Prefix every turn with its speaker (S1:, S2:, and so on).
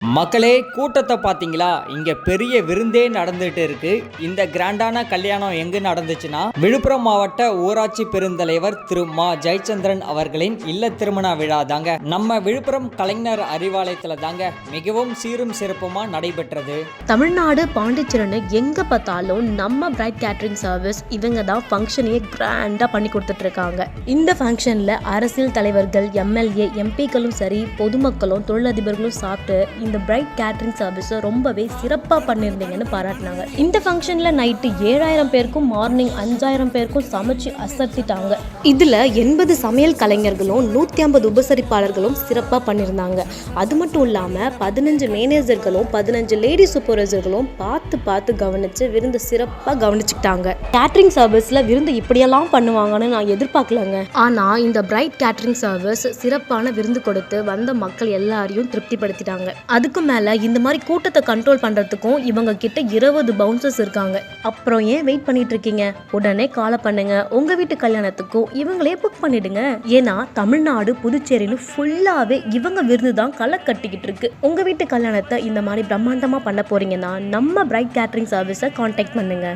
S1: மக்களே, கூட்டத்தை பார்த்தீங்களா? இங்க பெரிய விருந்தே நடந்துட்டு இருக்கு. இந்த கிராண்டான கல்யாணம் எங்கு நடந்துச்சுன்னா, விழுப்புரம் மாவட்ட ஊராட்சி பெருந்தலைவர் திரு மா ஜெயச்சந்திரன் அவர்களின் இல்ல திருமண விழா தாங்க. நம்ம விழுப்புரம் கலைஞர் அறிவாலயத்துல தாங்க மிகவும் சீரும் சிறப்புமா நடைபெற்றது.
S2: தமிழ்நாடு பாண்டிச்சேரின்னு எங்க பார்த்தாலும் நம்ம பிரைட் கேட்டரிங் சர்வீஸ் இவங்க தான் ஃபங்க்ஷனையே கிராண்டா பண்ணி கொடுத்துட்டு இருக்காங்க. இந்த ஃபங்க்ஷன்ல அரசியல் தலைவர்கள், எம்எல்ஏ, எம்பிக்களும் சரி, பொதுமக்களும், தொழிலதிபர்களும் சாப்பிட்டு இந்த பிரைட் கேட்டரிங் சர்வீஸ் ரொம்பவே சிறப்பா பண்ணிருந்தீங்கன்னு பாராட்டினாங்க. இந்த ஃபங்க்ஷன்ல நைட்டு 7000 பேருக்கும் மார்னிங் 5000 பேருக்கும் சமைச்சு அசத்திட்டாங்க. இதுல 80 சமையல் கலைஞர்களும் 150 உபசரிப்பாளர்களும் சிறப்பா பண்ணியிருந்தாங்க. அது மட்டும் இல்லாம 15 மேனேஜர்களும் 15 லேடி சூப்பர்வைசர்களும் பார்த்து கவனிச்சு விருந்து சிறப்பா கவனிச்சுக்கிட்டாங்க. கேட்டரிங் சர்வீஸ்ல விருந்து இப்படியெல்லாம் பண்ணுவாங்கன்னு நான் எதிர்பார்க்கலங்க. ஆனா இந்த பிரைட் கேட்டரிங் சர்வீஸ் சிறப்பான விருந்து கொடுத்து வந்த மக்கள் எல்லாரையும் திருப்திப்படுத்திட்டாங்க. அதுக்கு மேல இந்த மாதிரி கூட்டத்தை கண்ட்ரோல் பண்றதுக்கும் இவங்க கிட்ட 20 பவுன்சர்ஸ் இருக்காங்க. அப்புறம் ஏன் வெயிட் பண்ணிட்டு இருக்கீங்க? உடனே கால் பண்ணுங்க. உங்க வீட்டு கல்யாணத்துக்கும் இவங்களே புக் பண்ணிடுங்க. ஏன்னா தமிழ்நாடு, புதுச்சேரியில ஃபுல்லாவே இவங்க விருந்து தான் களை கட்டிக்கிட்டு இருக்கு. உங்க வீட்டு கல்யாணத்தை இந்த மாதிரி பிரம்மாண்டமா பண்ண போறீங்கன்னா நம்ம பிரைட் கேட்டரிங் சர்வீஸை கான்டாக்ட் பண்ணுங்க.